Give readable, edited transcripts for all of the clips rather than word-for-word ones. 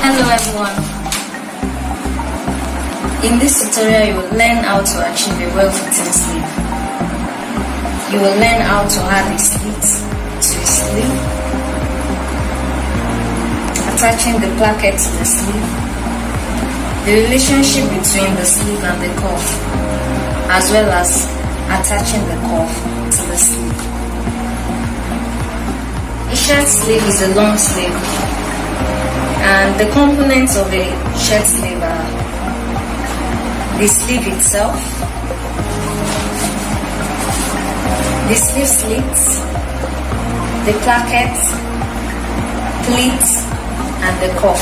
Hello everyone. In this tutorial you will learn how to achieve a well-fitting sleeve. You will learn how to add a slit to a sleeve, attaching the placket to the sleeve, the relationship between the sleeve and the cuff, as well as attaching the cuff to the sleeve. A shirt sleeve is a long sleeve, and the components of a shirt sleeve are the sleeve itself, the sleeve slits, the placket, pleats, and the cuff.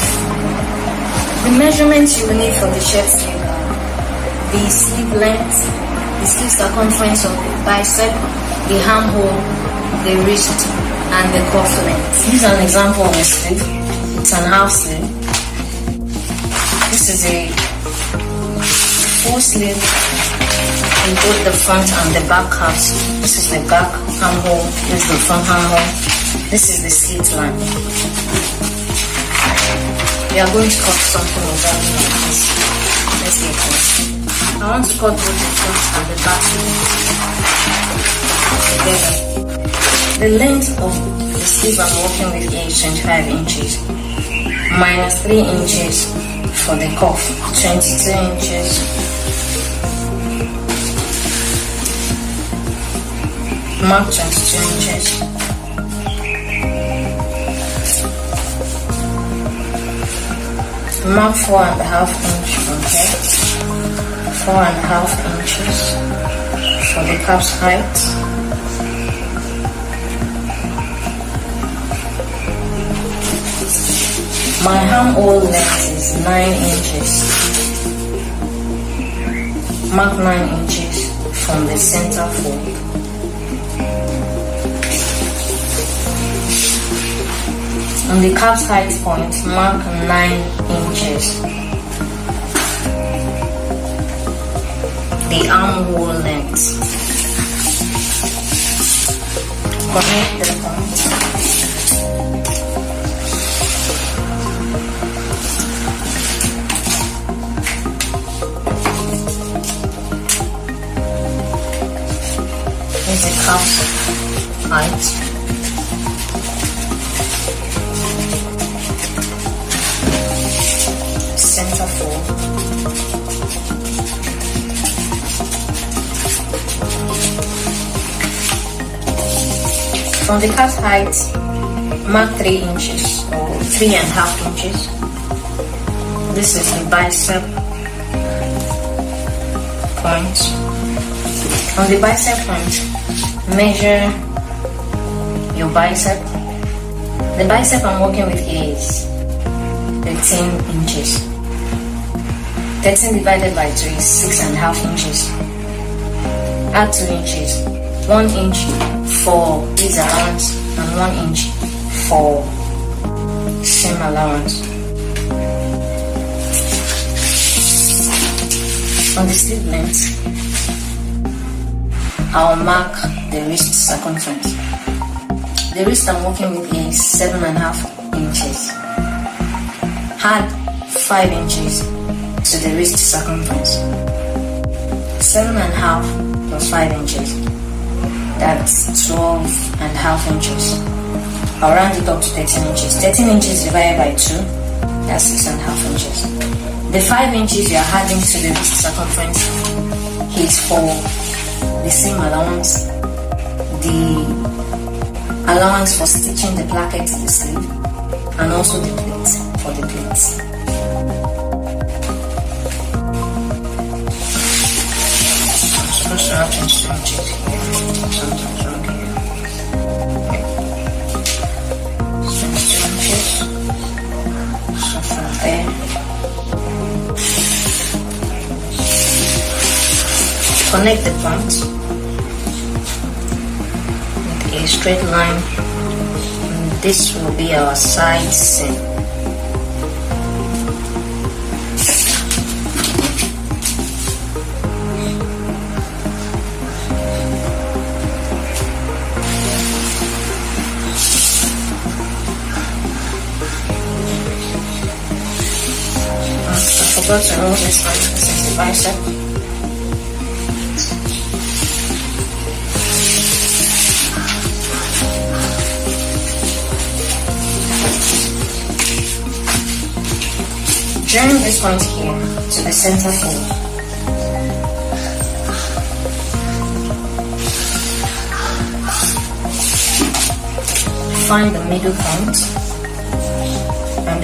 The measurements you will need for the shirt sleeve are the sleeve length, the sleeve circumference of the bicep, the armhole, the wrist, and the cuff length. This is an example of a sleeve. It's an half sleeve. This is a full sleeve in both the front and the back halves. This is the back armhole. This is the front armhole. This is the slit line. We are going to cut something exactly like this. Let's get it. I want to cut both the front and the back together. The length of the sleeve I'm working with here is 25 inches. Minus 3 inches for the cuff, 22 inches. Mark 22 inches. Mark 4.5 inches from here. 4.5 inches for the cuff's height. My armhole length is 9 inches. Mark 9 inches from the center fold. On the calf's height point, mark 9 inches. The armhole length. Connect the point. Here's the calf's height. Center fold. From the calf's height, mark 3 inches or 3.5 inches. This is the bicep point. On the bicep point, measure your bicep. The bicep I'm working with here is 13 inches. 13 divided by 2 is 6.5 inches. Add 2 inches. 1 inch for ease allowance and 1 inch for seam allowance. On the sleeve length, I'll mark the wrist circumference. The wrist I'm working with here is 7.5 inches. Add 5 inches to the wrist circumference. 7.5 plus 5 inches. That's 12.5 inches. I'll round it up to 13 inches. 13 inches divided by 2, that's 6.5 inches. The 5 inches you are adding to the wrist circumference is for the seam allowance, the allowance for stitching the placket to the sleeve, and also the pleats for the pleats. I'm supposed to have 22 inches here, sometimes wrong here. 22 inches. So from there, connect the point with a straight line. And this will be our side seam. forgot to remove this one. This is the bicep. Join this point here to the center fold. Find the middle point, and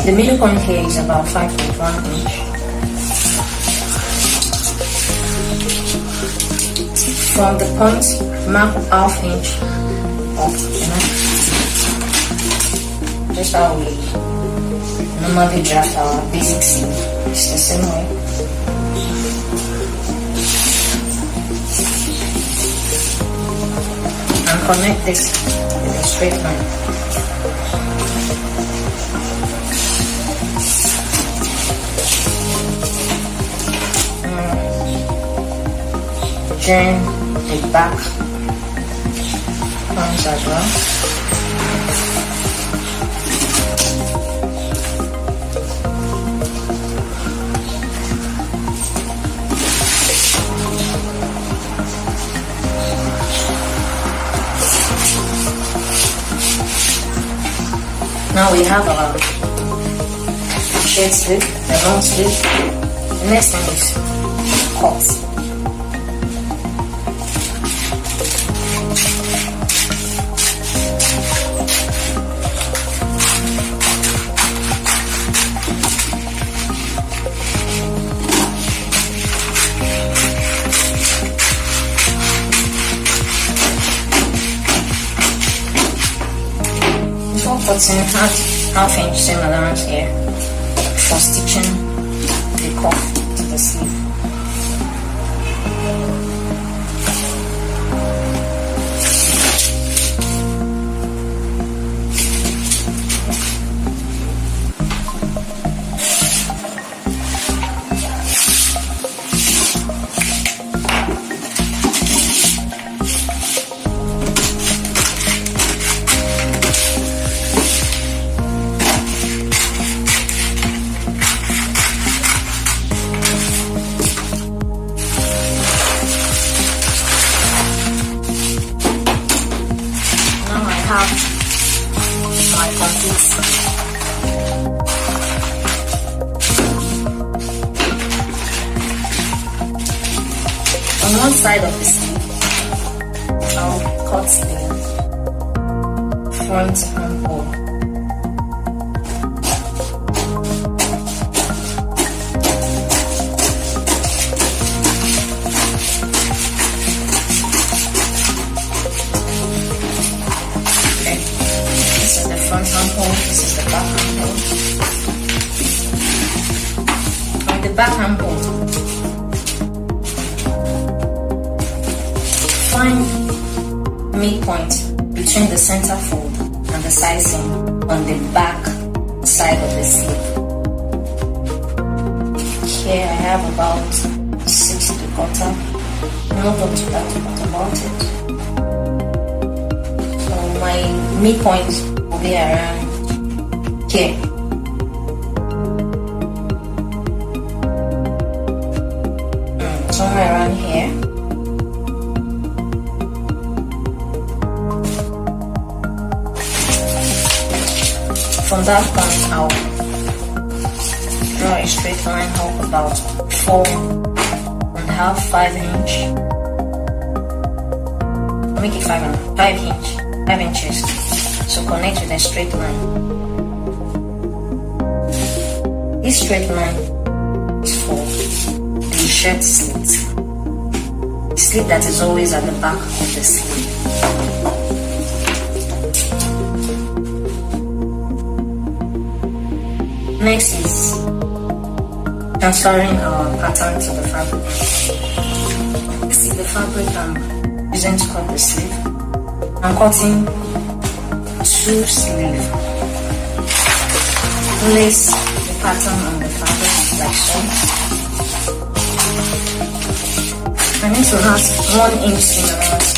the middle point here is about 5.1 inch. From the point, mark half inch off. Just how we normally draft our basic seam. It's the same way. And connect this with a straight line. Join the back points as well. Now we have our shirt sleeve, the long sleeve. The next thing is cut. Cutting half inch seam allowance here for stitching the cuff to the sleeve. Have my complete sleeve. On one side of the sleeve, I'll cut the front armhole. Front armhole, this is the back armhole. On the back armhole, find midpoint between the center fold and the side seam on the back side of the sleeve. Here I have about 6 3/4, not up to that, but about it. So my midpoint will be around here. Somewhere around here. From that point, I'll draw a straight line up about 4.5, 5 inch. Make it 5 inches. So connect with a straight line. This straight line is for the shirt slit. The slit that is always at the back of the sleeve. Next is transferring our pattern to the fabric. This is the fabric I'm using to cut the sleeve. I'm cutting 2 sleeves. Place the pattern on the fabric like so. I need to have 1 inch seam allowance.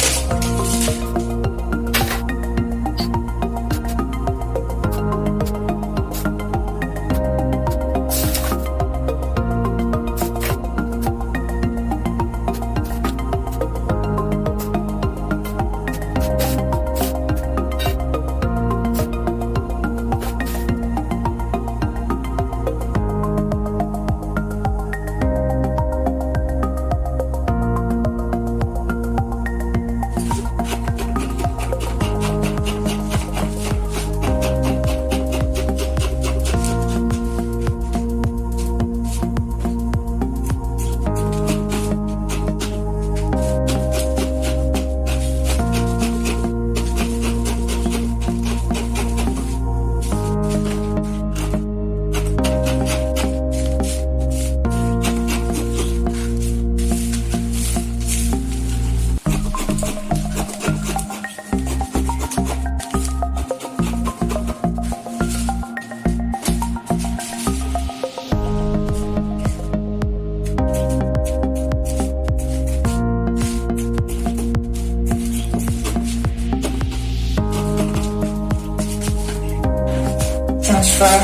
transfer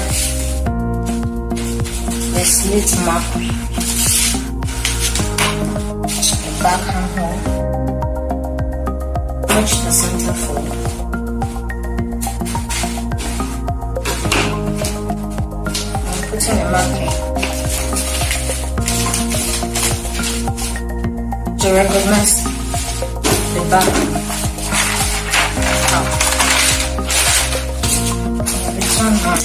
the slit mark to the back handhole, match the center fold, and put in a marking to recognize the back half. Return back,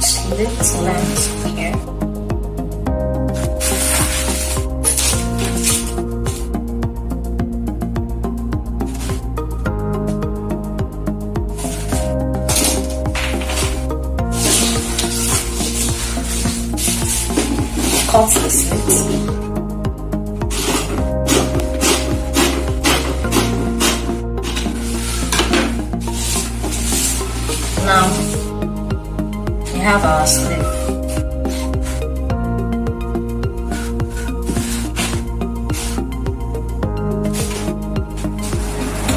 slit length here. Cut the slit. Now we have our sleeve.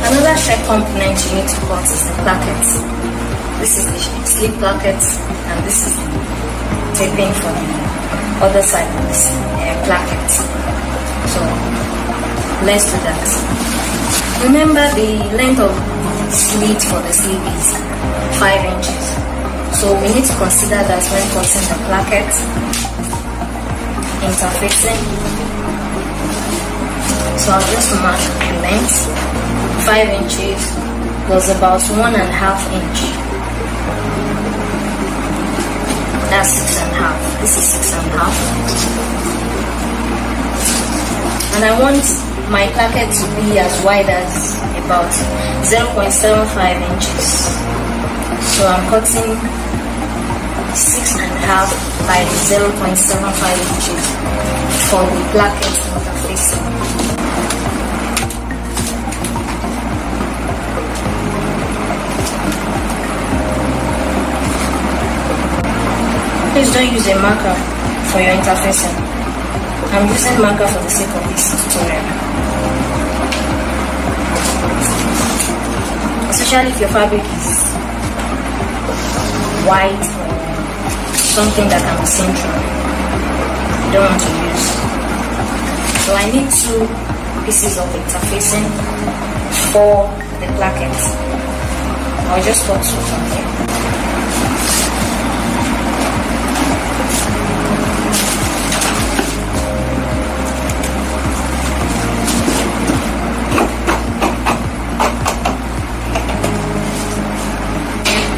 Another shape component you need to cut is the placket. This is the sleeve placket, and this is the taping for the other side of this placket. So let's do that. Remember, the length of slit for the sleeve is 5 inches. So we need to consider that when cutting the placket, interfacing. So I'll just mark the length, 5 inches plus about 1.5 inch. That's 6.5. This is 6.5. And I want my placket to be as wide as about 0.75 inches. So I'm cutting 6.5 by 0.75 inches for the placket interfacing. Please don't use a marker for your interfacing. I'm using marker for the sake of this tutorial. Especially if your fabric is white or something that can be seen through, you don't want to use. So I need 2 pieces of interfacing for the placket. I'll just cut 2 from here.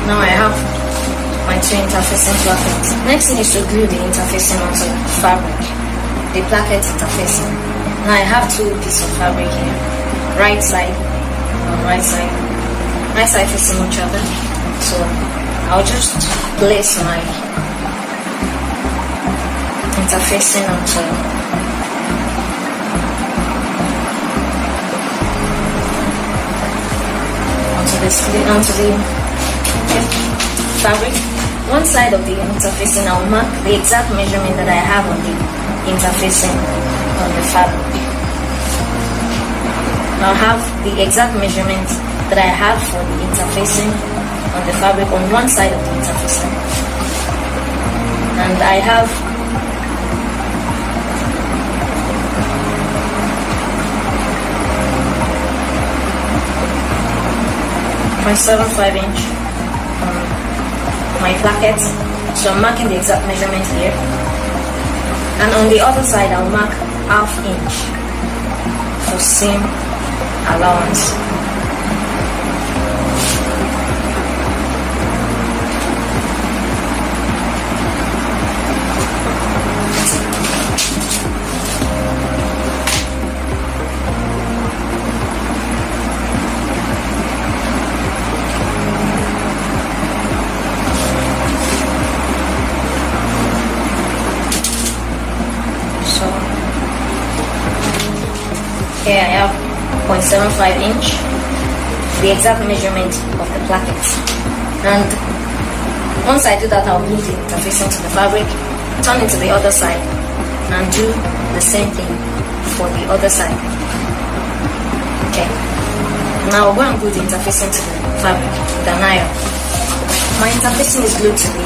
Now I have my 2 interfacing plackets. Next thing is to glue the interfacing onto the fabric, the placket interfacing. Now I have 2 pieces of fabric here, right side and right side facing each other. So I'll just place my interfacing onto the fabric. One side of the interfacing, I'll mark the exact measurement that I have on the interfacing on the fabric. I'll have the exact measurement that I have for the interfacing on the fabric on one side of the interfacing. And I have 0.75 inch my placket, so I'm marking the exact measurement here, and on the other side I'll mark 1/2 inch for seam allowance. Here I have 0.75 inch, the exact measurement of the placket. And once I do that, I'll glue the interfacing to the fabric, turn it to the other side, and do the same thing for the other side. Okay. Now I'll go and glue the interfacing to the fabric with an iron. My interfacing is glued to the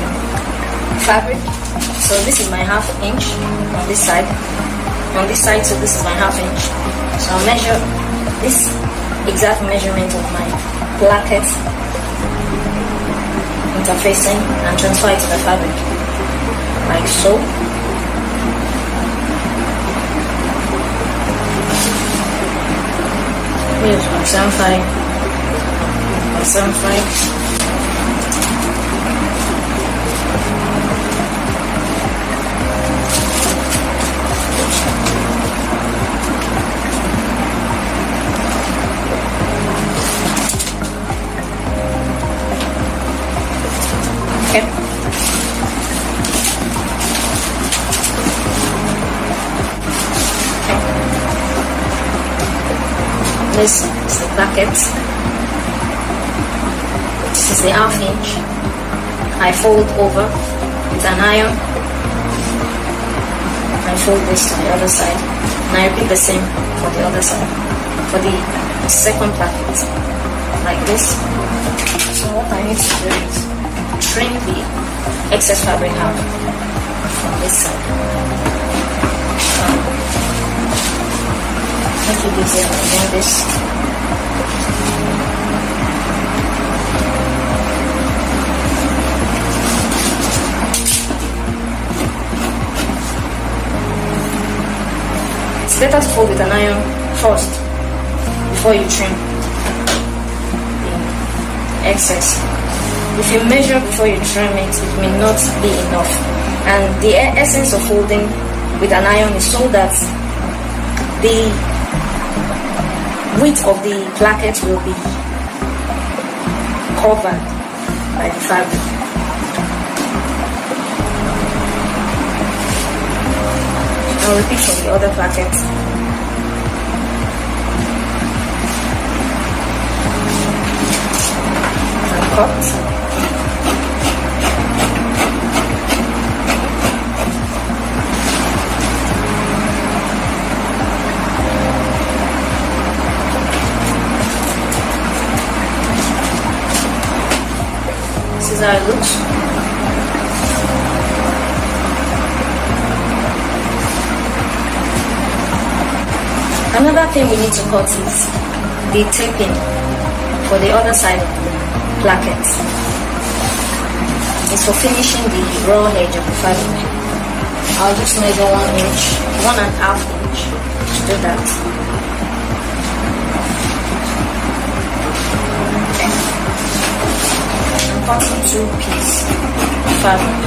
fabric. So this is my ½ inch on this side. On this side, so this is my ½ inch. So I'll measure this exact measurement of my placket interfacing and transfer it to the fabric, like so. Here's 175, 175. This is the placket. This is the ½ inch. I fold over with an iron. I fold this to the other side. And I repeat the same for the other side. For the second placket. Like this. So what I need to do is trim the excess fabric out from this side. Make it easier by doing this. It's better to fold with an iron first before you trim the excess. If you measure before you trim it, it may not be enough. And the essence of folding with an iron is so that the width of the placket will be covered by the fabric. I'll repeat for the other placket. And cut. This is how it looks. Another thing we need to cut is the taping for the other side of the placket. It's for finishing the raw edge of the fabric. I'll just measure 1 inch, 1½ inch to do that. Cutting 2-piece fabric.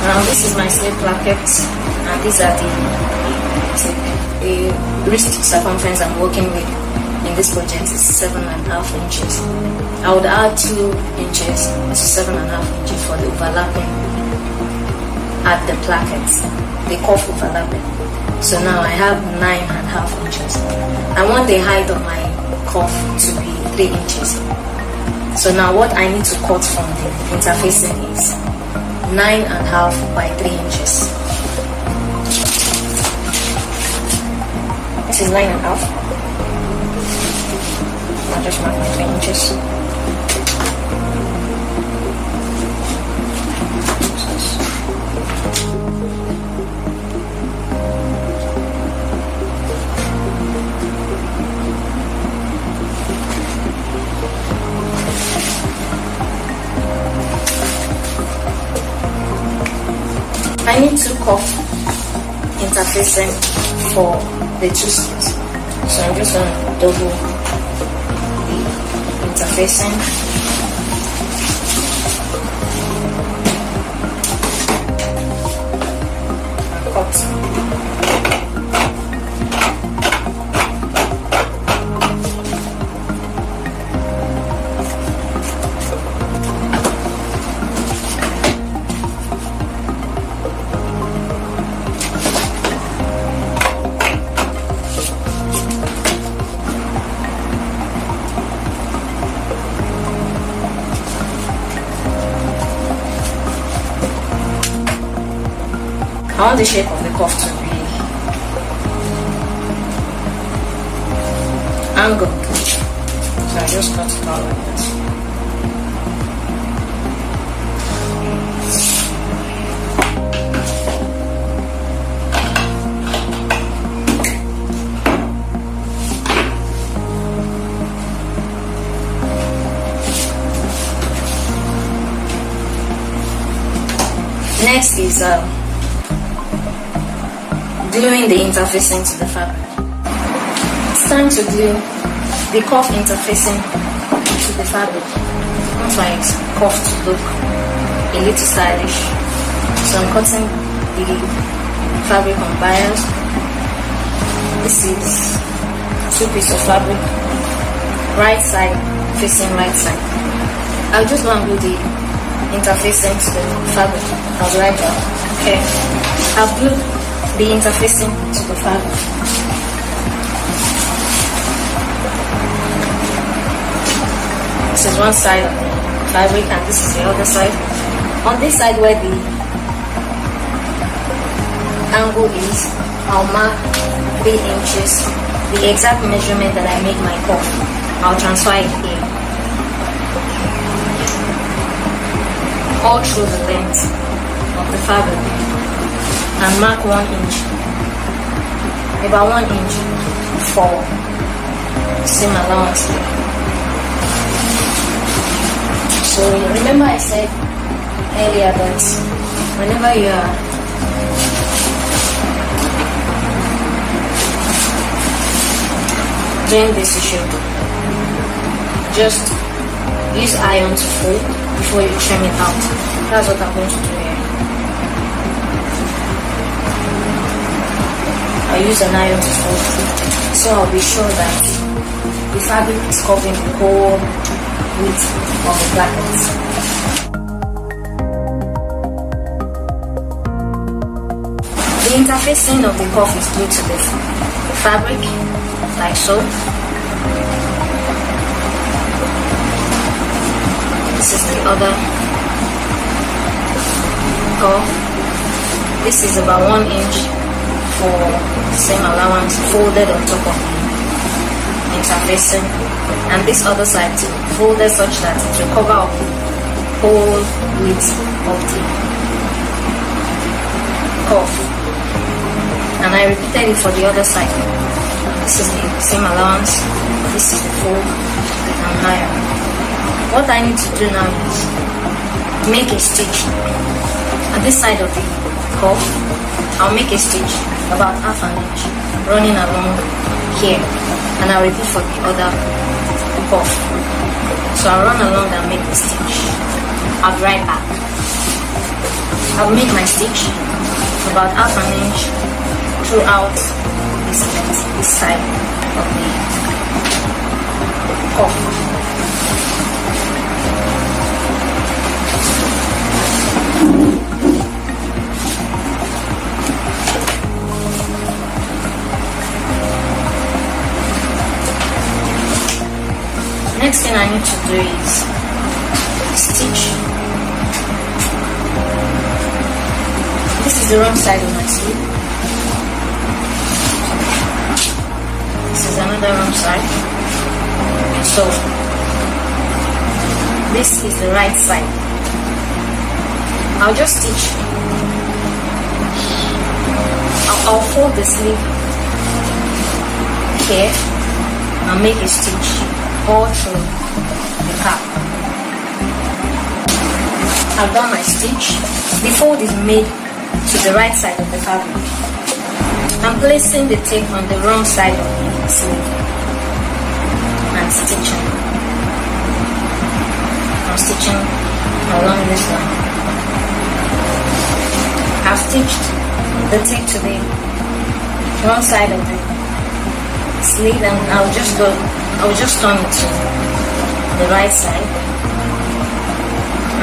Now this is my slave placket, and these are the wrist circumference I'm working with in this project is 7½ inches. I would add 2 inches to 7½ inches for the overlapping at the plackets, the cuff overlapping. So now I have 9½ inches. I want the height of my cuff to be 3 inches. So now what I need to cut from the interfacing is 9½ by 3 inches. This is 9½. I'll just mark my 3 inches. I need 2 cuff interfacing for the 2 slits. So I'm just going to double the interfacing. And cut. I want the shape of the cuff to be angled, so I just cut it out like this. Next is gluing the interfacing to the fabric. It's time to glue the cuff interfacing to the fabric. I want my cuff to look a little stylish, so I'm cutting the fabric on bias. This is 2 pieces of fabric, right side facing right side. I'll just go and glue the interfacing to the fabric. I'll be right back. Okay, I've glued the interfacing to the fabric. This is one side of the fabric and this is the other side. On this side where the angle is, I'll mark 3 inches, the exact measurement that I make my cuff. I'll transfer it here, all through the length of the fabric, and mark 1 inch, about 1 inch for seam allowance. So remember I said earlier that whenever you are doing this issue, just use iron to fold before you trim it out. That's what I'm going to do here. I use an iron to fold, so I'll be sure that the fabric is covering the whole width of the placket. The interfacing of the cuff is glued to the fabric, like so. This is the other cuff. This is about 1 inch for seam allowance folded on top of the interfacing, and this other side too, folded such that it will cover up the whole width of the cuff. And I repeated it for the other side. This is the seam allowance, this is the fold, and higher. What I need to do now is make a stitch at this side of the cuff. I'll make a stitch about ½ inch running along here, and I'll repeat for the other cuff. So I'll run along and make the stitch. I'll be right back. I'll make my stitch about ½ inch throughout this length, this side of the cuff. Next thing I need to do is stitch. This is the wrong side of my sleeve. This is another wrong side. So this is the right side. I'll just stitch. I'll fold the sleeve here and make a stitch all through the cap. I've done my stitch. The fold is made to the right side of the fabric. I'm placing the tape on the wrong side of the sleeve and stitching. I'm stitching along this line. I've stitched the tape to the wrong side of the sleeve, and I'll just turn it to the right side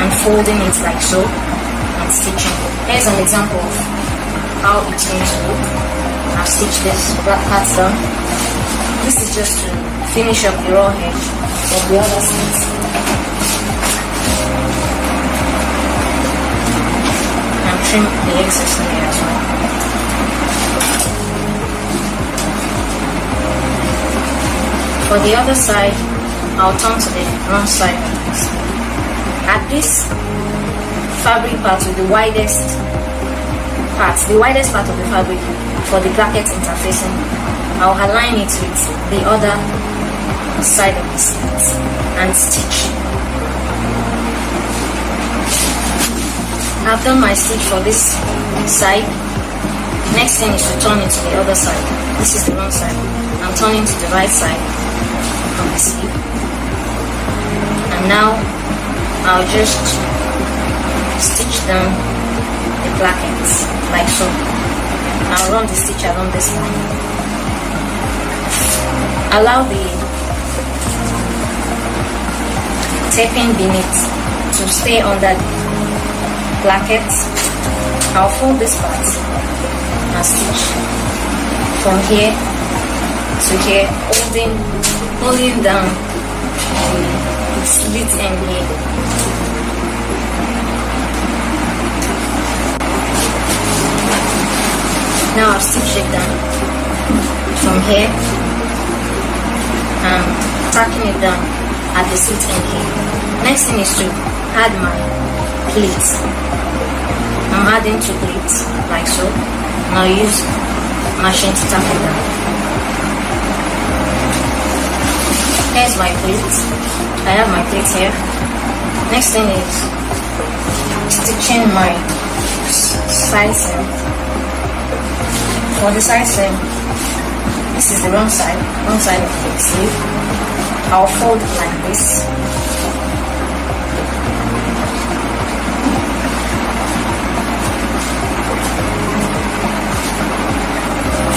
and folding it like so and stitching. Here's an example of how it's going to look. I've stitched this black part down. This is just to finish up the raw edge of the other side. And trim the excess layer as well. For the other side, I'll turn to the wrong side of the sleeve. At this fabric part with the widest part of the fabric for the placket interfacing, I'll align it with the other side of the slit and stitch. I've done my stitch for this side. Next thing is to turn it to the other side. This is the wrong side. I'm turning to the right side of the sleeve. And now I'll just stitch down the plackets like so. I'll run the stitch along this line. Allow the taping beneath to stay under the placket. I'll fold this part and stitch from here to here, holding down the slit end here. Now I'll stitch it down from here and tacking it down at the slit end here. Next thing is to add my pleats. I'm adding 2 pleats like so. Now use machine to tack it down. Here's my pleat. I have my pleat here. Next thing is stitching my side seam. For the side seam, this is the wrong side of the sleeve. I'll fold it like this.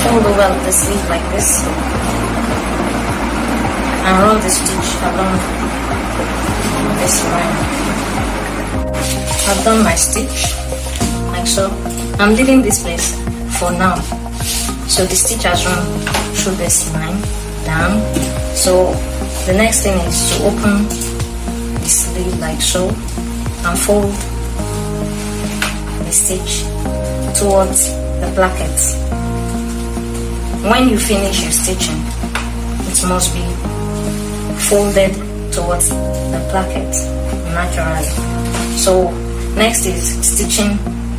Fold over the sleeve like this and run the stitch along this line. I've done my stitch like so. I'm leaving this place for now. So the stitch has run through this line down. So the next thing is to open the sleeve like so and fold the stitch towards the placket. When you finish your stitching, it must be folded towards the placket naturally. So next is stitching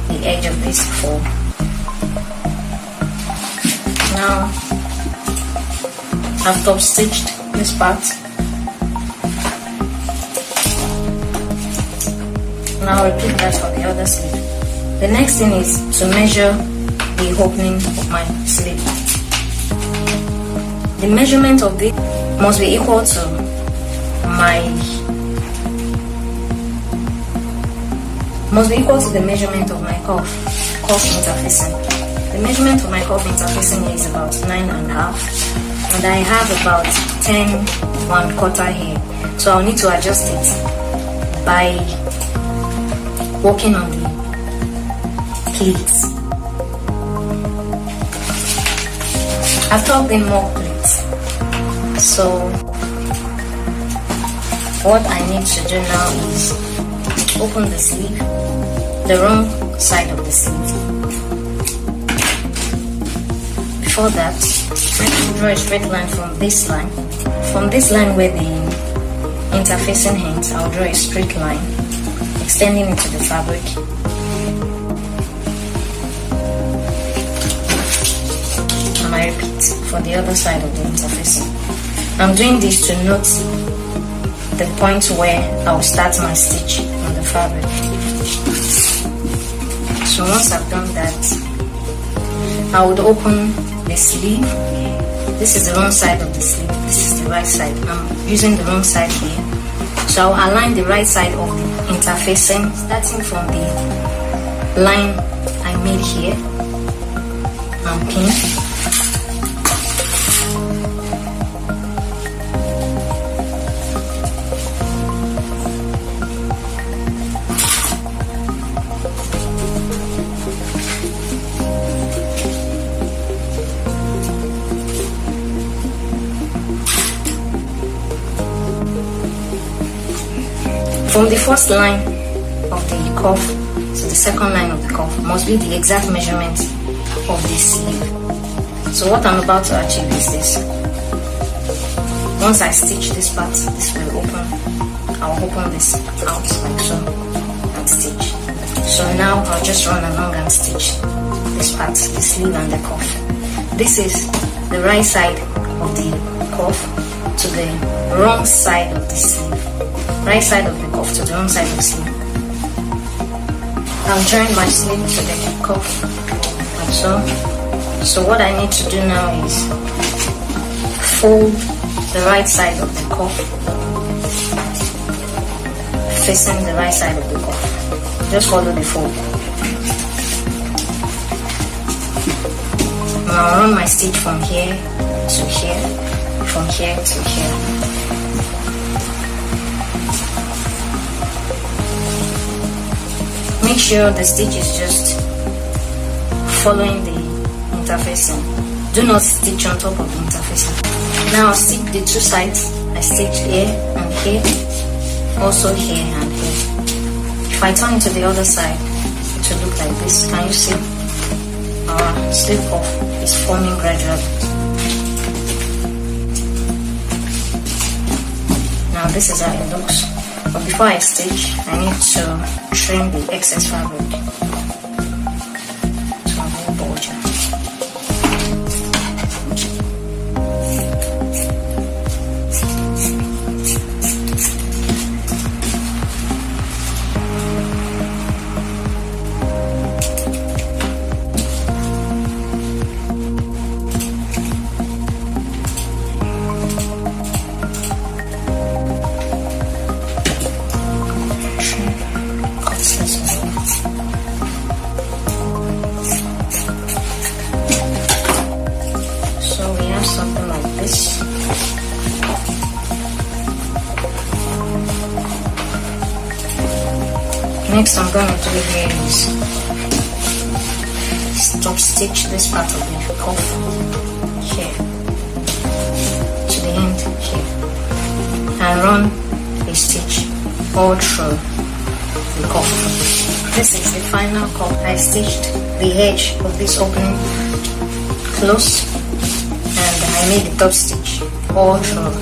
the edge of this fold. Now I've top stitched this part. Now repeat that for the other sleeve. The next thing is to measure the opening of my sleeve. The measurement of this must be equal to the measurement of my cuff interfacing. The measurement of my cuff interfacing is about 9.5, and I have about 10.25 here. So I'll need to adjust it by working on the pleats. I've tucked in more pleats. So what I need to do now is open the sleeve, the wrong side of the sleeve. Before that, draw a straight line from this line. From this line where the interfacing ends, I'll draw a straight line, extending into the fabric. And I repeat for the other side of the interfacing. I'm doing this to note the point where I'll start my stitch on the fabric. So once I've done that, I would open the sleeve. This is the wrong side of the sleeve, this is the right side. I'm using the wrong side here. So I'll align the right side of the interfacing, starting from the line I made here and pin. From the first line of the cuff to the second line of the cuff must be the exact measurement of the sleeve. So what I'm about to achieve is this. Once I stitch this part, this will open. I'll open this out like so and stitch. So now I'll just run along and stitch this part, the sleeve and the cuff. This is the right side of the cuff to the wrong side of the sleeve. Right side of the cuff to the wrong side of the sleeve. I'll join my sleeve to the cuff like so. So what I need to do now is fold the right side of the cuff facing the right side of the cuff. Just follow the fold. Now I'll run my stitch from here to here, from here to here. Make sure the stitch is just following the interfacing. Do not stitch on top of the interfacing. Now I'll stitch the two sides. I stitch here and here, also here and here. If I turn to the other side, it will look like this. Can you see? Our sleeve cuff is forming gradually. Now this is how it looks. But before I stitch, I need to trim the excess fabric to avoid bulging. Something like this. Next I'm going to do here is stop stitch this part of the cuff here to the end here and run a stitch all through the cuff. This is the final cuff. I stitched the edge of this opening close. I made the top stitch all through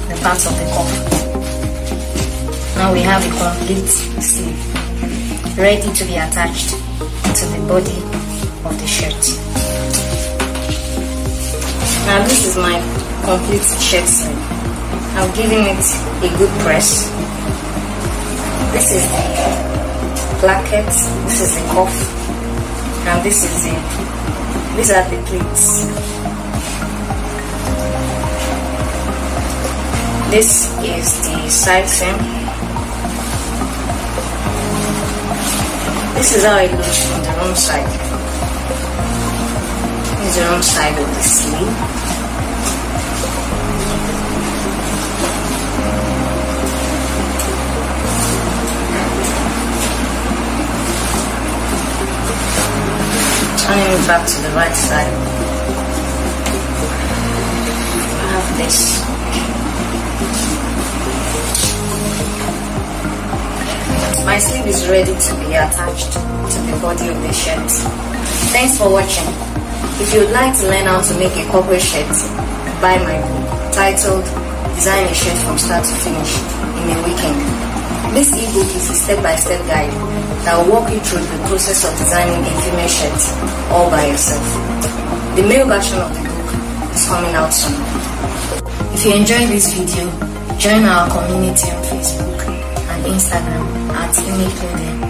the parts of the cuff. Now we have a complete sleeve ready to be attached to the body of the shirt. Now this is my complete shirt sleeve. I'm giving it a good press. This is the placket, this is the cuff, and these are the pleats. This is the side seam. This is how it looks from the wrong side. This is the wrong side of the sleeve. Turning it back to the right side. I have this. My sleeve is ready to be attached to the body of the shirt. Thanks for watching. If you would like to learn how to make a corporate shirt, buy my book titled Design a Shirt from Start to Finish in a Weekend. This ebook is a step-by-step guide that will walk you through the process of designing a female shirt all by yourself. The male version of the book is coming out soon. If you enjoyed this video, join our community on Facebook and Instagram at Image Clothing.